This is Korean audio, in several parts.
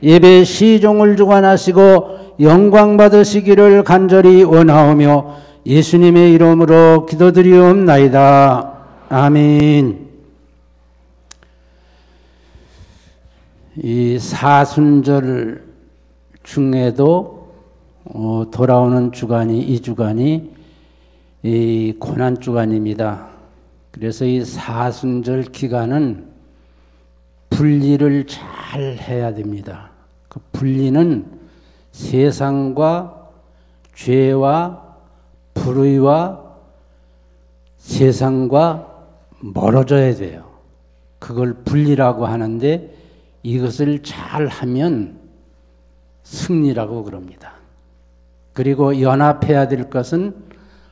예배 시종을 주관하시고 영광 받으시기를 간절히 원하오며 예수님의 이름으로 기도드리옵나이다. 아멘. 이 사순절 중에도 돌아오는 주간이 이 주간이 이 고난 주간입니다. 그래서 이 사순절 기간은 분리를 잘 해야 됩니다. 그 분리는 세상과 죄와 불의와 세상과 멀어져야 돼요. 그걸 분리라고 하는데 이것을 잘 하면 승리라고 그럽니다. 그리고 연합해야 될 것은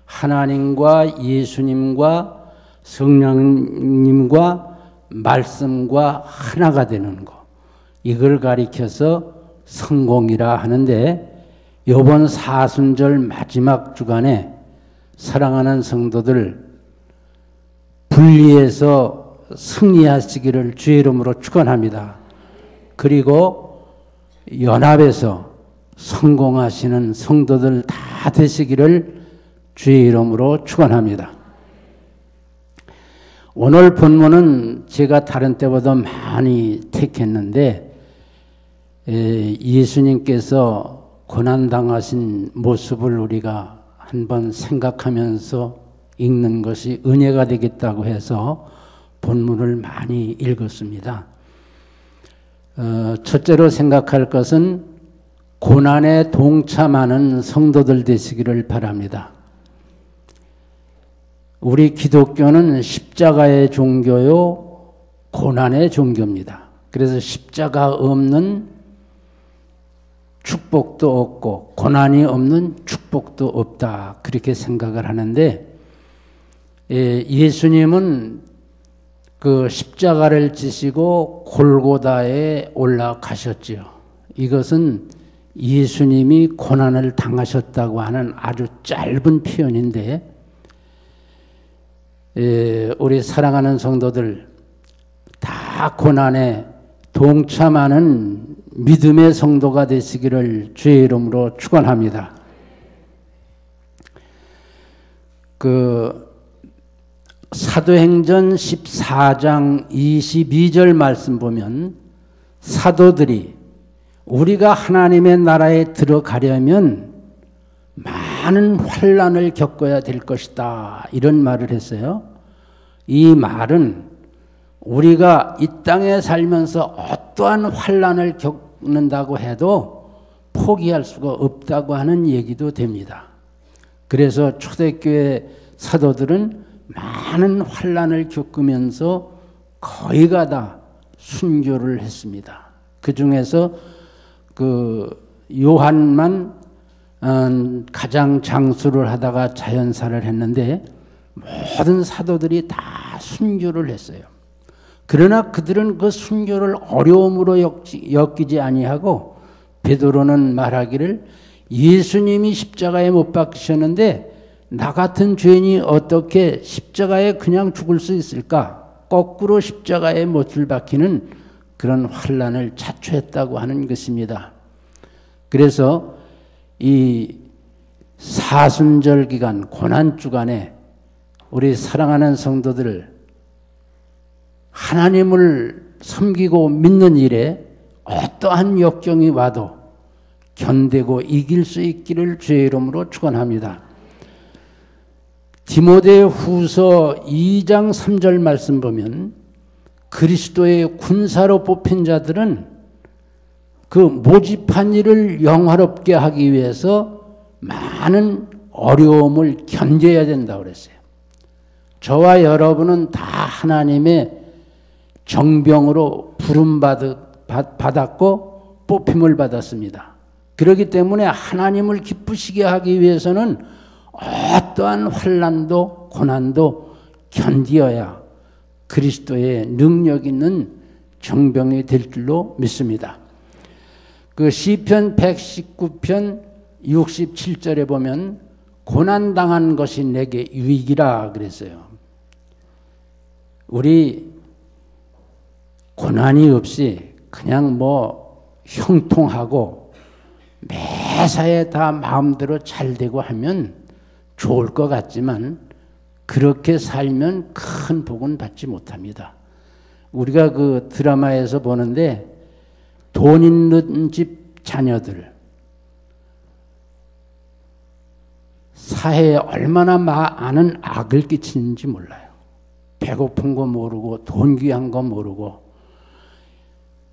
하나님과 예수님과 성령님과 말씀과 하나가 되는 것, 이걸 가리켜서 성공이라 하는데, 이번 사순절 마지막 주간에 사랑하는 성도들 분리해서 승리하시기를 주의 이름으로 축원합니다. 그리고 연합해서 성공하시는 성도들 다 되시기를 주의 이름으로 축원합니다. 오늘 본문은 제가 다른 때보다 많이 택했는데, 예수님께서 고난당하신 모습을 우리가 한번 생각하면서 읽는 것이 은혜가 되겠다고 해서 본문을 많이 읽었습니다. 첫째로 생각할 것은 고난에 동참하는 성도들 되시기를 바랍니다. 우리 기독교는 십자가의 종교요, 고난의 종교입니다. 그래서 십자가 없는 축복도 없고 고난이 없는 축복도 없다, 그렇게 생각을 하는데, 예수님은 그 십자가를 지시고 골고다에 올라가셨지요. 이것은 예수님이 고난을 당하셨다고 하는 아주 짧은 표현인데, 우리 사랑하는 성도들 다 고난에 동참하는 믿음의 성도가 되시기를 주의 이름으로 축원합니다. 그 사도행전 14장 22절 말씀 보면, 사도들이 우리가 하나님의 나라에 들어가려면 많은 환난을 겪어야 될 것이다, 이런 말을 했어요. 이 말은 우리가 이 땅에 살면서 어떠한 환난을 겪는다고 해도 포기할 수가 없다고 하는 얘기도 됩니다. 그래서 초대교회 사도들은 많은 환난을 겪으면서 거의가 다 순교를 했습니다. 그 중에서 그 요한만 가장 장수를 하다가 자연사를 했는데, 모든 사도들이 다 순교를 했어요. 그러나 그들은 그 순교를 어려움으로 여기지 아니하고, 베드로는 말하기를 예수님이 십자가에 못 박히셨는데 나 같은 죄인이 어떻게 십자가에 그냥 죽을 수 있을까? 거꾸로 십자가에 못을 박히는 그런 환난을 자초했다고 하는 것입니다. 그래서 이 사순절 기간, 고난 주간에 우리 사랑하는 성도들 하나님을 섬기고 믿는 일에 어떠한 역경이 와도 견디고 이길 수 있기를 주의 이름으로 축원합니다. 디모데후서 2장 3절 말씀 보면, 그리스도의 군사로 뽑힌 자들은 그 모집한 일을 영화롭게 하기 위해서 많은 어려움을 견뎌야 된다고 그랬어요. 저와 여러분은 다 하나님의 정병으로 부름받았고 뽑힘을 받았습니다. 그렇기 때문에 하나님을 기쁘시게 하기 위해서는 어떠한 환난도 고난도 견디어야 그리스도의 능력 있는 정병이 될 줄로 믿습니다. 그 시편 119편 67절에 보면 고난당한 것이 내게 유익이라 그랬어요. 우리 고난이 없이 그냥 뭐 형통하고 매사에 다 마음대로 잘 되고 하면 좋을 것 같지만 그렇게 살면 큰 복은 받지 못합니다. 우리가 그 드라마에서 보는데 돈 있는 집 자녀들 사회에 얼마나 많은 악을 끼치는지 몰라요. 배고픈 거 모르고 돈 귀한 거 모르고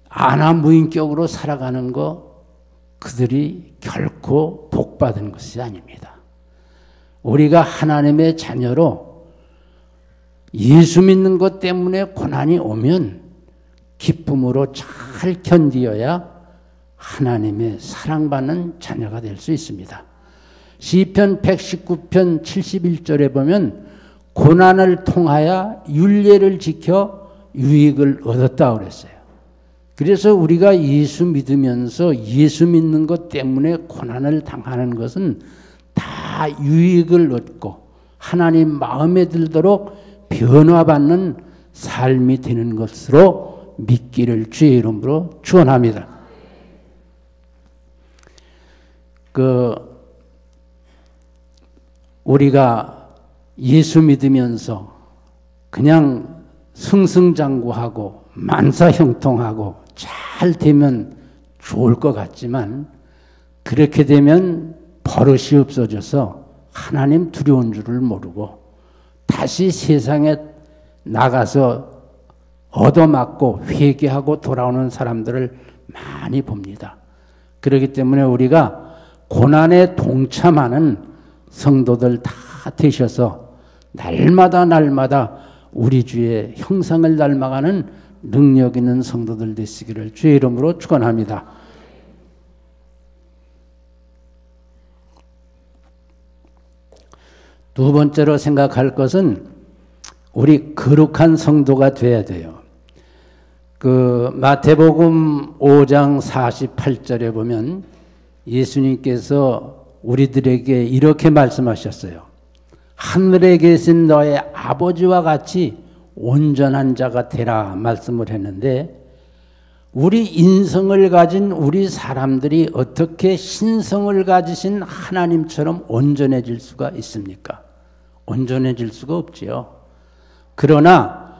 안하무인격으로 살아가는 거 그들이 결코 복받은 것이 아닙니다. 우리가 하나님의 자녀로 예수 믿는 것 때문에 고난이 오면 기쁨으로 잘 견디어야 하나님의 사랑받는 자녀가 될 수 있습니다. 시편 119편 71절에 보면 고난을 통하여 율례를 지켜 유익을 얻었다 그랬어요. 그래서 우리가 예수 믿으면서 예수 믿는 것 때문에 고난을 당하는 것은 다 유익을 얻고 하나님 마음에 들도록 변화받는 삶이 되는 것으로 믿기를 주의 이름으로 축원합니다. 우리가 예수 믿으면서 그냥 승승장구하고 만사형통하고 잘 되면 좋을 것 같지만 그렇게 되면 버릇이 없어져서 하나님 두려운 줄을 모르고 다시 세상에 나가서 얻어맞고 회개하고 돌아오는 사람들을 많이 봅니다. 그렇기 때문에 우리가 고난에 동참하는 성도들 다 되셔서 날마다 우리 주의 형상을 닮아가는 능력 있는 성도들 되시기를 주의 이름으로 축원합니다. 두 번째로 생각할 것은 우리 거룩한 성도가 돼야 돼요. 마태복음 5장 48절에 보면 예수님께서 우리들에게 이렇게 말씀하셨어요. 하늘에 계신 너의 아버지와 같이 온전한 자가 되라 말씀을 했는데 우리 인성을 가진 우리 사람들이 어떻게 신성을 가지신 하나님처럼 온전해질 수가 있습니까? 온전해질 수가 없지요. 그러나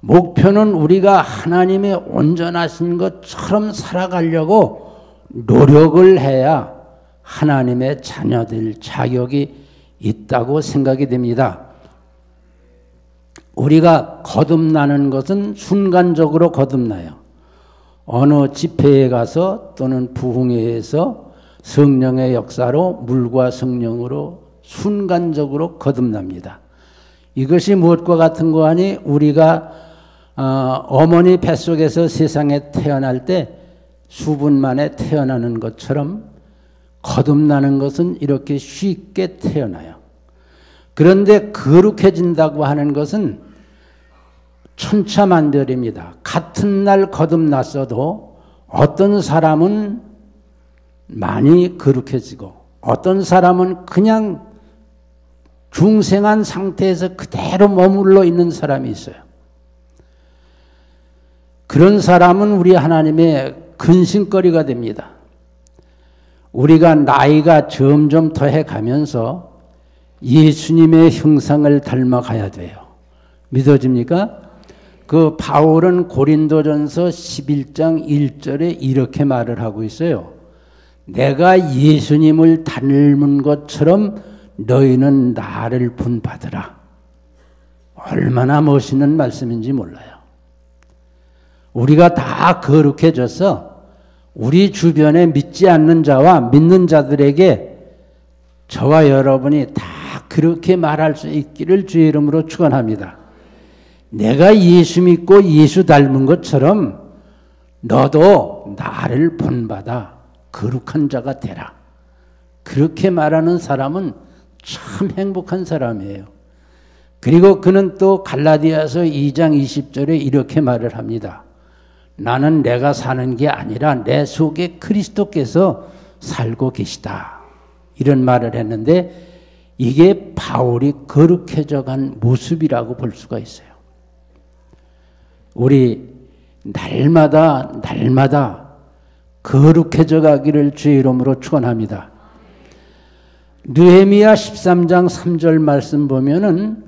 목표는 우리가 하나님의 온전하신 것처럼 살아가려고 노력을 해야 하나님의 자녀될 자격이 있다고 생각이 됩니다. 우리가 거듭나는 것은 순간적으로 거듭나요. 어느 집회에 가서 또는 부흥회에서 성령의 역사로 물과 성령으로 순간적으로 거듭납니다. 이것이 무엇과 같은 거 아니? 우리가 어머니 뱃속에서 세상에 태어날 때 수분 만에 태어나는 것처럼 거듭나는 것은 이렇게 쉽게 태어나요. 그런데 거룩해진다고 하는 것은 천차만별입니다. 같은 날 거듭났어도 어떤 사람은 많이 거룩해지고 어떤 사람은 그냥 중생한 상태에서 그대로 머물러 있는 사람이 있어요. 그런 사람은 우리 하나님의 근심거리가 됩니다. 우리가 나이가 점점 더해 가면서 예수님의 형상을 닮아가야 돼요. 믿어집니까? 바울은 고린도전서 11장 1절에 이렇게 말을 하고 있어요. 내가 예수님을 닮은 것처럼 너희는 나를 본받으라. 얼마나 멋있는 말씀인지 몰라요. 우리가 다 거룩해져서 우리 주변에 믿지 않는 자와 믿는 자들에게 저와 여러분이 다 그렇게 말할 수 있기를 주의 이름으로 축원합니다. 내가 예수 믿고 예수 닮은 것처럼 너도 나를 본받아 거룩한 자가 되라. 그렇게 말하는 사람은 참 행복한 사람이에요. 그리고 그는 또 갈라디아서 2장 20절에 이렇게 말을 합니다. 나는 내가 사는 게 아니라 내 속에 그리스도께서 살고 계시다. 이런 말을 했는데 이게 바울이 거룩해져 간 모습이라고 볼 수가 있어요. 우리 날마다 거룩해져 가기를 주의 이름으로 축원합니다. 느헤미야 13장 3절 말씀 보면은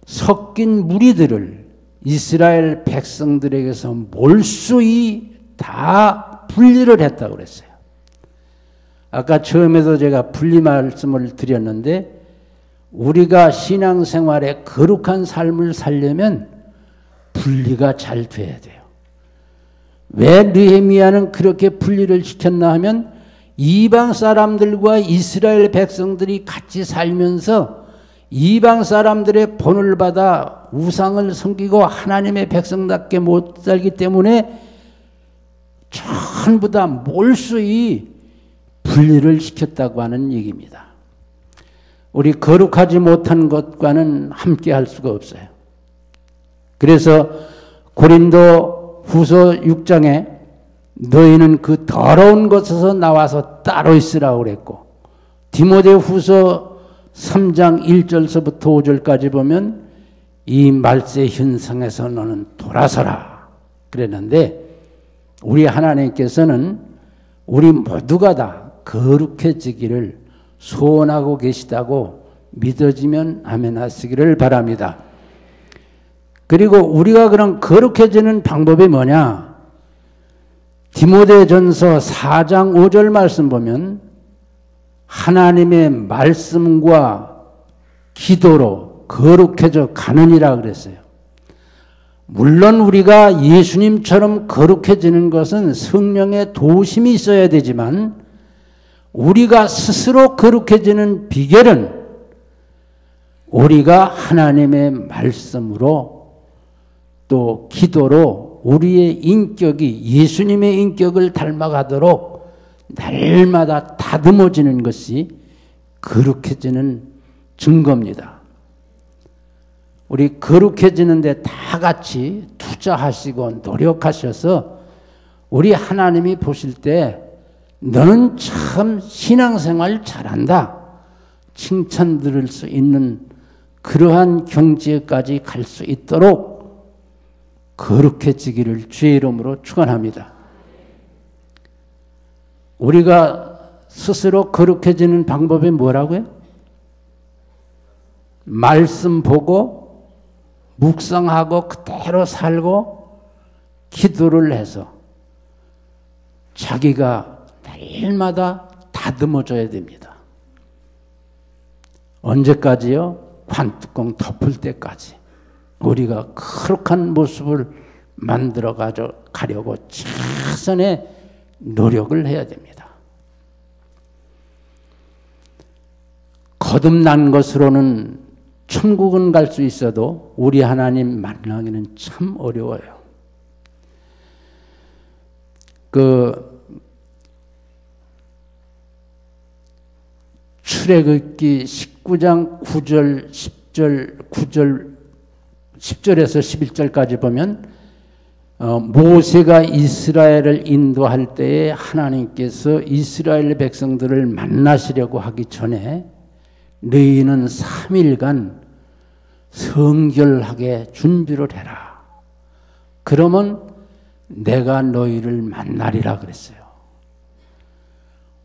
섞인 무리들을 이스라엘 백성들에게서 몰수히 다 분리를 했다고 그랬어요. 아까 처음에도 제가 분리 말씀을 드렸는데 우리가 신앙생활에 거룩한 삶을 살려면 분리가 잘 돼야 돼요. 왜 느헤미야는 그렇게 분리를 시켰나 하면 이방 사람들과 이스라엘 백성들이 같이 살면서 이방 사람들의 본을 받아 우상을 섬기고 하나님의 백성답게 못 살기 때문에 전부 다 몰수히 분리를 시켰다고 하는 얘기입니다. 우리 거룩하지 못한 것과는 함께 할 수가 없어요. 그래서 고린도 후서 6장에 너희는 그 더러운 것에서 나와서 따로 있으라고 그랬고, 디모데 후서 3장 1절서부터 5절까지 보면 이 말세 현상에서 너는 돌아서라 그랬는데, 우리 하나님께서는 우리 모두가 다 거룩해지기를 소원하고 계시다고 믿어지면 아멘 하시기를 바랍니다. 그리고 우리가 그럼 거룩해지는 방법이 뭐냐? 디모데전서 4장 5절 말씀 보면 하나님의 말씀과 기도로 거룩해져 가느니라 그랬어요. 물론 우리가 예수님처럼 거룩해지는 것은 성령의 도우심이 있어야 되지만 우리가 스스로 거룩해지는 비결은 우리가 하나님의 말씀으로 또 기도로 우리의 인격이 예수님의 인격을 닮아가도록 날마다 다듬어지는 것이 거룩해지는 증거입니다. 우리 거룩해지는데 다 같이 투자하시고 노력하셔서 우리 하나님이 보실 때 너는 참 신앙생활 잘한다 칭찬 들을 수 있는 그러한 경지에까지 갈 수 있도록 거룩해지기를 주의 이름으로 축원합니다. 우리가 스스로 거룩해지는 방법이 뭐라고요? 말씀 보고 묵상하고 그대로 살고 기도를 해서 자기가 날마다 다듬어줘야 됩니다. 언제까지요? 관뚜껑 덮을 때까지 우리가 거룩한 모습을 만들어 가려고 최선의 노력을 해야 됩니다. 거듭난 것으로는 천국은 갈 수 있어도 우리 하나님 만나기는 참 어려워요. 출애굽기 19장 9절, 10절에서 11절까지 보면 모세가 이스라엘을 인도할 때에 하나님께서 이스라엘 백성들을 만나시려고 하기 전에 너희는 3일간 성결하게 준비를 해라. 그러면 내가 너희를 만나리라 그랬어요.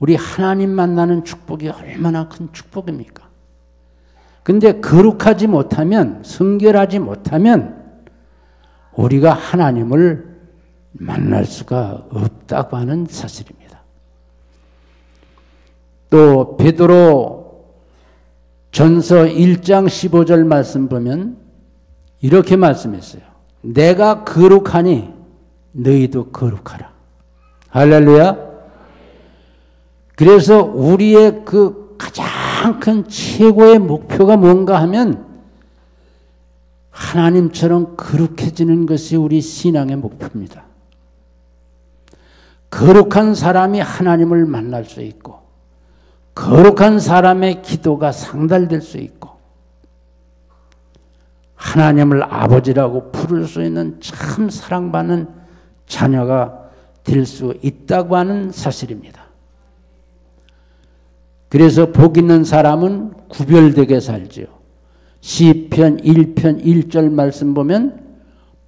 우리 하나님 만나는 축복이 얼마나 큰 축복입니까? 근데 거룩하지 못하면, 성결하지 못하면 우리가 하나님을 만날 수가 없다고 하는 사실입니다. 또 베드로 전서 1장 15절 말씀 보면 이렇게 말씀했어요. 내가 거룩하니 너희도 거룩하라. 할렐루야. 그래서 우리의 그 가장 큰 최고의 목표가 뭔가 하면 하나님처럼 거룩해지는 것이 우리 신앙의 목표입니다. 거룩한 사람이 하나님을 만날 수 있고 거룩한 사람의 기도가 상달될 수 있고 하나님을 아버지라고 부를 수 있는 참 사랑받는 자녀가 될 수 있다고 하는 사실입니다. 그래서 복 있는 사람은 구별되게 살지요. 시편 1편 1절 말씀 보면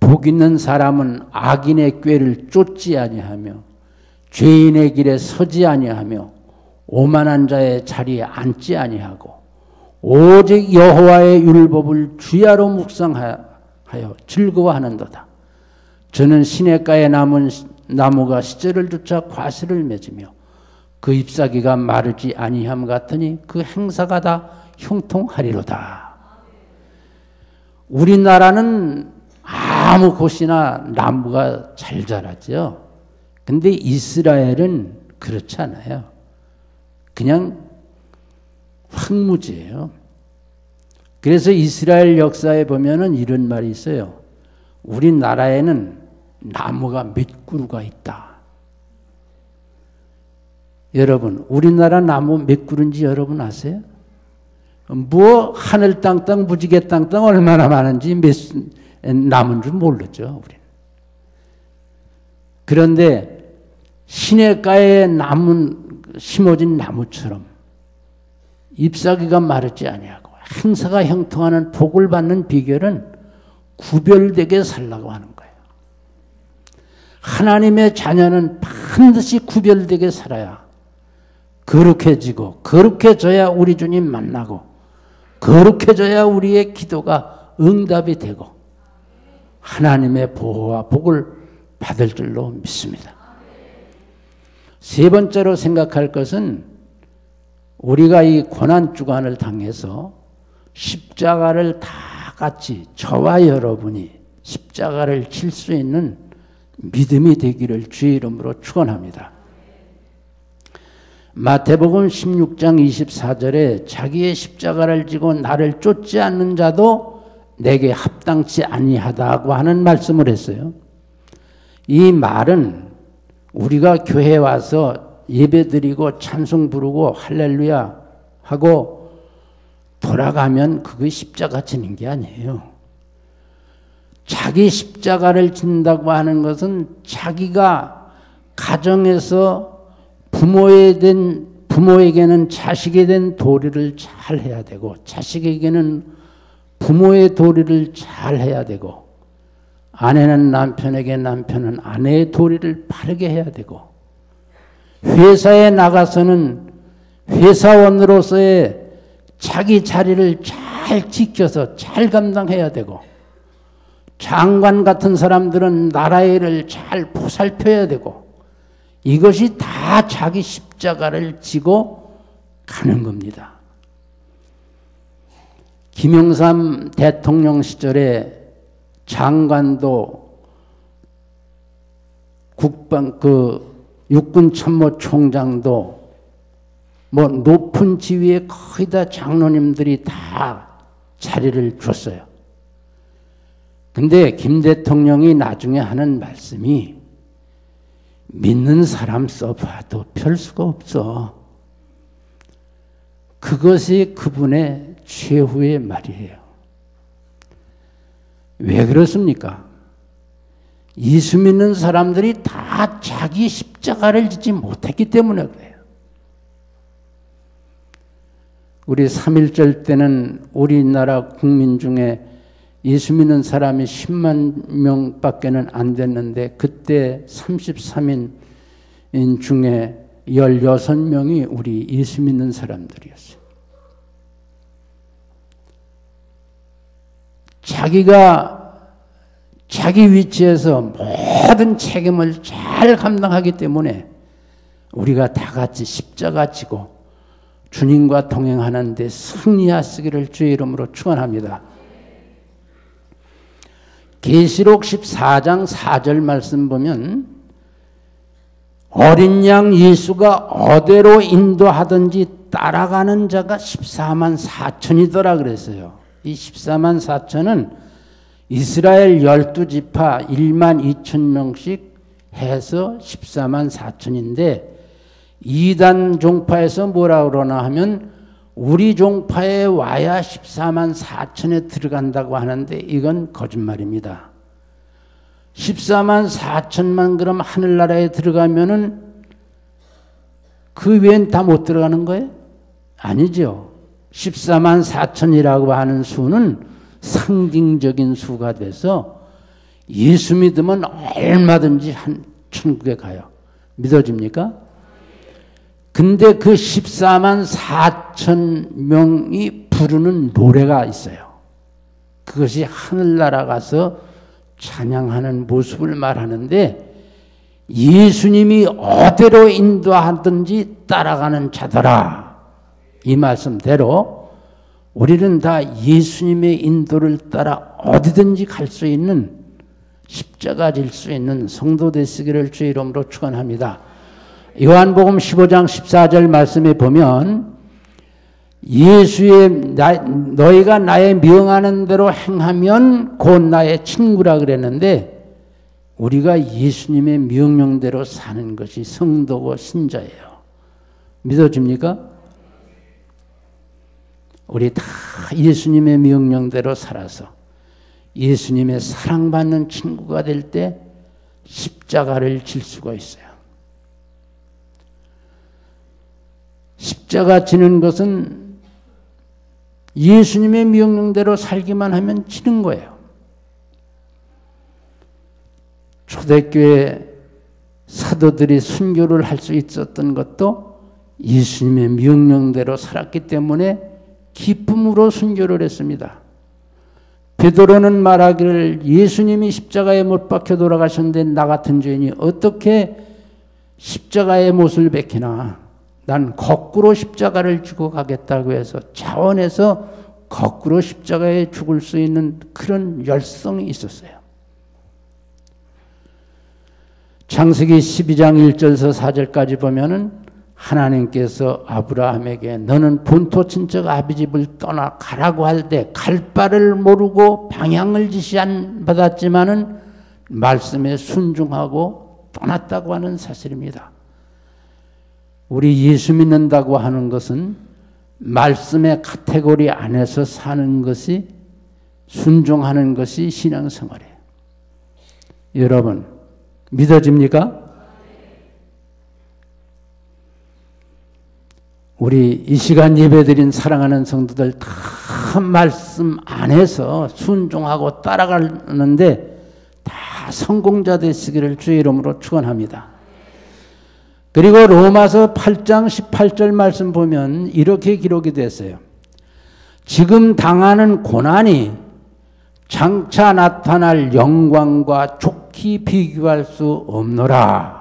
복 있는 사람은 악인의 꾀를 쫓지 아니하며 죄인의 길에 서지 아니하며 오만한 자의 자리에 앉지 아니하고 오직 여호와의 율법을 주야로 묵상하여 즐거워하는도다. 저는 시냇가에 남은 나무가 시절을 쫓아 과실을 맺으며 그 잎사귀가 마르지 아니함 같으니 그 행사가 다 형통하리로다. 우리나라는 아무 곳이나 나무가 잘 자라죠. 근데 이스라엘은 그렇지 않아요. 그냥 황무지예요. 그래서 이스라엘 역사에 보면은 이런 말이 있어요. 우리나라에는 나무가 몇 그루가 있다. 여러분, 우리나라 나무 몇 그루인지 여러분 아세요? 뭐 하늘 땅땅 무지개 땅땅 얼마나 많은지 몇 남은 줄 모르죠. 우리는. 그런데 시냇가에 심어진 나무처럼 잎사귀가 마르지 아니하고 행사가 형통하는 복을 받는 비결은 구별되게 살라고 하는 거예요. 하나님의 자녀는 반드시 구별되게 살아야 거룩해지고, 거룩해져야 우리 주님 만나고, 거룩해져야 우리의 기도가 응답이 되고 하나님의 보호와 복을 받을 줄로 믿습니다. 세 번째로 생각할 것은 우리가 이 고난주간을 당해서 십자가를 다 같이 저와 여러분이 십자가를 칠 수 있는 믿음이 되기를 주의 이름으로 축원합니다. 마태복음 16장 24절에 자기의 십자가를 지고 나를 쫓지 않는 자도 내게 합당치 아니하다고 하는 말씀을 했어요. 이 말은 우리가 교회에 와서 예배드리고 찬송 부르고 할렐루야 하고 돌아가면 그게 십자가 지는 게 아니에요. 자기 십자가를 진다고 하는 것은 자기가 가정에서 부모에게는 자식에 대한 도리를 잘 해야 되고, 자식에게는 부모의 도리를 잘 해야 되고, 아내는 남편에게, 남편은 아내의 도리를 바르게 해야 되고, 회사에 나가서는 회사원으로서의 자기 자리를 잘 지켜서 잘 감당해야 되고, 장관 같은 사람들은 나라의 일을 잘 보살펴야 되고, 이것이 다 자기 십자가를 지고 가는 겁니다. 김영삼 대통령 시절에 장관도 육군 참모총장도 뭐 높은 지위에 거의 다 장로님들이 다 자리를 줬어요. 근데 김 대통령이 나중에 하는 말씀이 믿는 사람 써봐도 별 수가 없어. 그것이 그분의 최후의 말이에요. 왜 그렇습니까? 예수 믿는 사람들이 다 자기 십자가를 지지 못했기 때문에 그래요. 우리 3.1절 때는 우리나라 국민 중에 예수 믿는 사람이 10만 명밖에는 안 됐는데 그때 33인 중에 16명이 우리 예수 믿는 사람들이었어요. 자기가 자기 위치에서 모든 책임을 잘 감당하기 때문에 우리가 다 같이 십자가 지고 주님과 동행하는 데 승리하시기를 주의 이름으로 축원합니다. 계시록 14장 4절 말씀 보면 어린 양 예수가 어디로 인도하든지 따라가는 자가 14만 4천이더라 그랬어요. 이 14만 4천은 이스라엘 12지파 1만 2천 명씩 해서 14만 4천인데 이단 종파에서 뭐라 그러나 하면 우리 종파에 와야 14만 4천에 들어간다고 하는데 이건 거짓말입니다. 14만 4천만 그럼 하늘나라에 들어가면은 그 외엔 다 못 들어가는 거예요? 아니죠. 14만 4천이라고 하는 수는 상징적인 수가 돼서 예수 믿으면 얼마든지 천국에 가요. 믿어집니까? 근데 그 14만 4천 명이 부르는 노래가 있어요. 그것이 하늘나라 가서 찬양하는 모습을 말하는데, 예수님이 어디로 인도하든지 따라가는 자들아, 이 말씀대로 우리는 다 예수님의 인도를 따라 어디든지 갈 수 있는, 십자가 질 수 있는 성도 되시기를 주의 이름으로 축원합니다. 요한복음 15장 14절 말씀에 보면, 너희가 나의 명하는 대로 행하면 곧 나의 친구라 그랬는데, 우리가 예수님의 명령대로 사는 것이 성도고 신자예요. 믿어집니까? 우리 다 예수님의 명령대로 살아서 예수님의 사랑받는 친구가 될 때 십자가를 질 수가 있어요. 십자가 지는 것은 예수님의 명령대로 살기만 하면 지는 거예요. 초대교회 사도들이 순교를 할 수 있었던 것도 예수님의 명령대로 살았기 때문에 기쁨으로 순교를 했습니다. 베드로는 말하기를, 예수님이 십자가에 못 박혀 돌아가셨는데 나 같은 죄인이 어떻게 십자가의 못을 베끼나, 난 거꾸로 십자가를 지고 가겠다고 해서 자원해서 거꾸로 십자가에 죽을 수 있는 그런 열성이 있었어요. 창세기 12장 1절에서 4절까지 보면은 하나님께서 아브라함에게 너는 본토 친척 아비집을 떠나 가라고 할 때 갈 바를 모르고 방향을 지시 안 받았지만은 말씀에 순종하고 떠났다고 하는 사실입니다. 우리 예수 믿는다고 하는 것은 말씀의 카테고리 안에서 사는 것이, 순종하는 것이 신앙생활이에요. 여러분 믿어집니까? 우리 이 시간 예배드린 사랑하는 성도들 다 말씀 안에서 순종하고 따라가는데 다 성공자 되시기를 주의 이름으로 축원합니다. 그리고 로마서 8장 18절 말씀 보면 이렇게 기록이 됐어요. 지금 당하는 고난이 장차 나타날 영광과 좋게 비교할 수 없노라.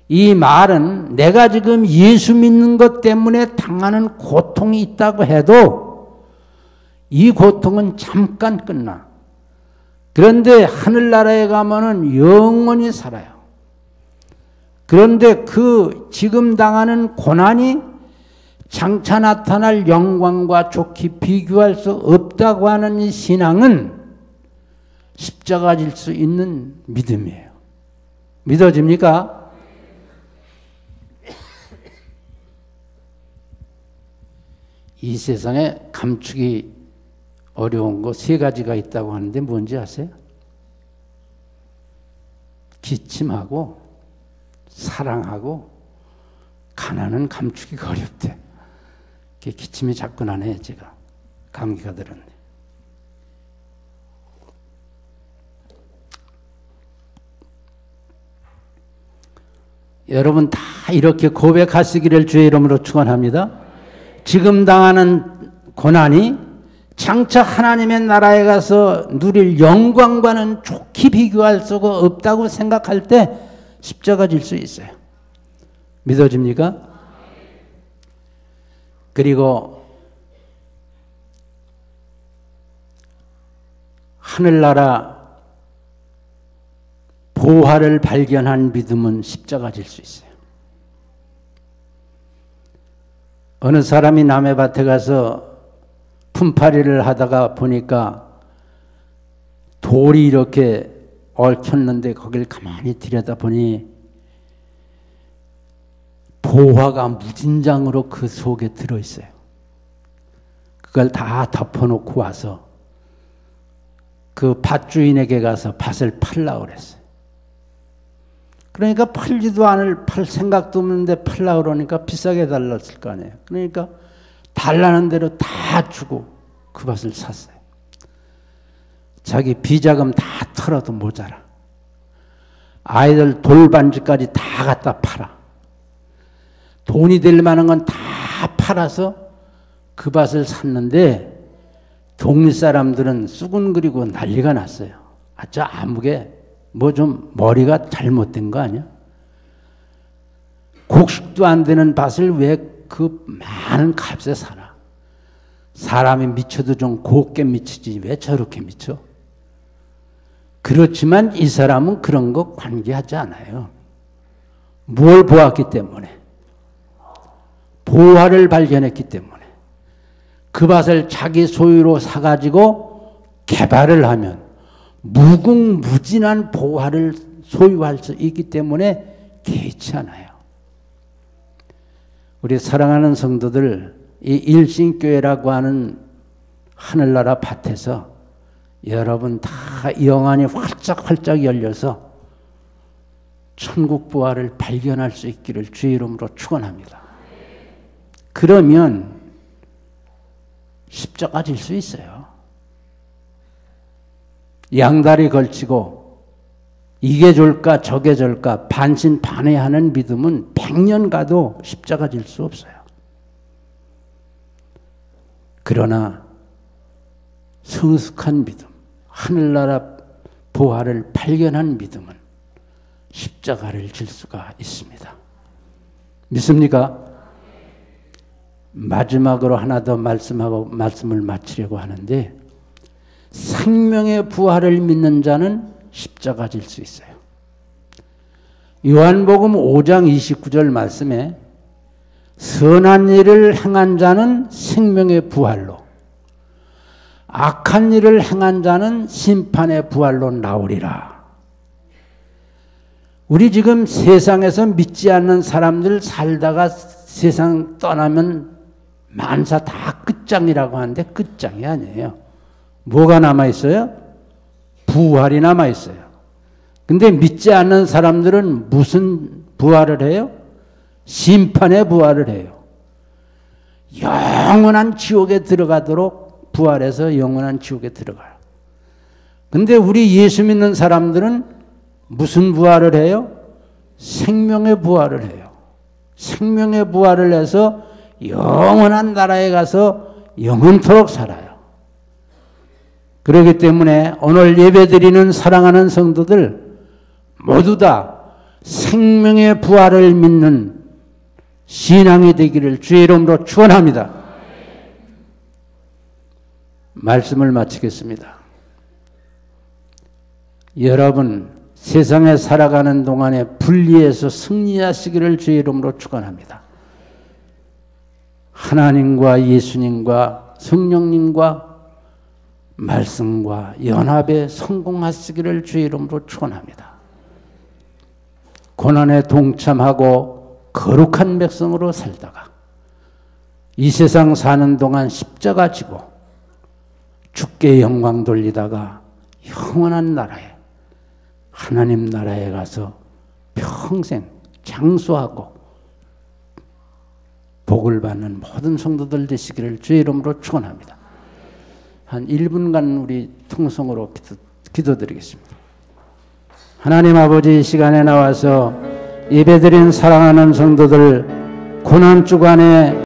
이 말은 내가 지금 예수 믿는 것 때문에 당하는 고통이 있다고 해도 이 고통은 잠깐 끝나. 그런데 하늘나라에 가면은 영원히 살아요. 그런데 그 지금 당하는 고난이 장차 나타날 영광과 좋게 비교할 수 없다고 하는 이 신앙은 십자가 질 수 있는 믿음이에요. 믿어집니까? 이 세상에 감추기 어려운 거 세 가지가 있다고 하는데 뭔지 아세요? 기침하고 사랑하고 가난은 감추기가 어렵대. 기침이 자꾸 나네. 제가 감기가 들었네. 여러분 다 이렇게 고백하시기를 주의 이름으로 축원합니다. 지금 당하는 고난이 장차 하나님의 나라에 가서 누릴 영광과는 좋게 비교할 수가 없다고 생각할 때 십자가 질 수 있어요. 믿어집니까? 그리고 하늘나라 보화를 발견한 믿음은 십자가 질 수 있어요. 어느 사람이 남의 밭에 가서 품팔이를 하다가 보니까 돌이 이렇게 얽혔는데 거길 가만히 들여다보니 보화가 무진장으로 그 속에 들어있어요. 그걸 다 덮어놓고 와서 그 밭주인에게 가서 밭을 팔라고 그랬어요. 그러니까 팔지도 않을 팔 생각도 없는데 팔라고 그러니까 비싸게 달랐을 거 아니에요. 그러니까 달라는 대로 다 주고 그 밭을 샀어요. 자기 비자금 다 털어도 모자라. 아이들 돌반지까지 다 갖다 팔아. 돈이 될 만한 건 다 팔아서 그 밭을 샀는데 동네 사람들은 수군거리고 난리가 났어요. 아, 저 아무개 뭐 좀 머리가 잘못된 거 아니야? 곡식도 안 되는 밭을 왜 그 많은 값에 사나? 사람이 미쳐도 좀 곱게 미치지 왜 저렇게 미쳐? 그렇지만 이 사람은 그런 거 관계하지 않아요. 뭘 보았기 때문에? 보화를 발견했기 때문에. 그 밭을 자기 소유로 사가지고 개발을 하면 무궁무진한 보화를 소유할 수 있기 때문에 개의치 않아요. 우리 사랑하는 성도들, 이 일신교회라고 하는 하늘나라 밭에서 여러분 다 영안이 활짝활짝 열려서 천국 보화를 발견할 수 있기를 주의 이름으로 축원합니다. 그러면 십자가 질 수 있어요. 양다리 걸치고 이게 좋을까 저게 좋을까 반신반의하는 믿음은 100년 가도 십자가 질 수 없어요. 그러나 성숙한 믿음, 하늘나라 보화를 발견한 믿음은 십자가를 질 수가 있습니다. 믿습니까? 마지막으로 하나 더 말씀하고 말씀을 마치려고 하는데, 생명의 부활을 믿는 자는 십자가 질 수 있어요. 요한복음 5장 29절 말씀에 선한 일을 행한 자는 생명의 부활로, 악한 일을 행한 자는 심판의 부활로 나오리라. 우리 지금 세상에서 믿지 않는 사람들 살다가 세상 떠나면 만사 다 끝장이라고 하는데 끝장이 아니에요. 뭐가 남아있어요? 부활이 남아있어요. 근데 믿지 않는 사람들은 무슨 부활을 해요? 심판의 부활을 해요. 영원한 지옥에 들어가도록 부활해서 영원한 지옥에 들어가요. 근데 우리 예수 믿는 사람들은 무슨 부활을 해요? 생명의 부활을 해요. 생명의 부활을 해서 영원한 나라에 가서 영원토록 살아요. 그렇기 때문에 오늘 예배드리는 사랑하는 성도들 모두 다 생명의 부활을 믿는 신앙이 되기를 주의 이름으로 축원합니다. 말씀을 마치겠습니다. 여러분 세상에 살아가는 동안에 분리해서 승리하시기를 주의 이름으로 축원합니다. 하나님과 예수님과 성령님과 말씀과 연합에 성공하시기를 주의 이름으로 축원합니다. 고난에 동참하고 거룩한 백성으로 살다가 이 세상 사는 동안 십자가 지고 주께 영광 돌리다가 영원한 나라에, 하나님 나라에 가서 평생 장수하고 복을 받는 모든 성도들 되시기를 주의 이름으로 축원합니다. 한 1분간 우리 통성으로 기도드리겠습니다. 하나님 아버지, 이 시간에 나와서 예배드린 사랑하는 성도들 고난 주간에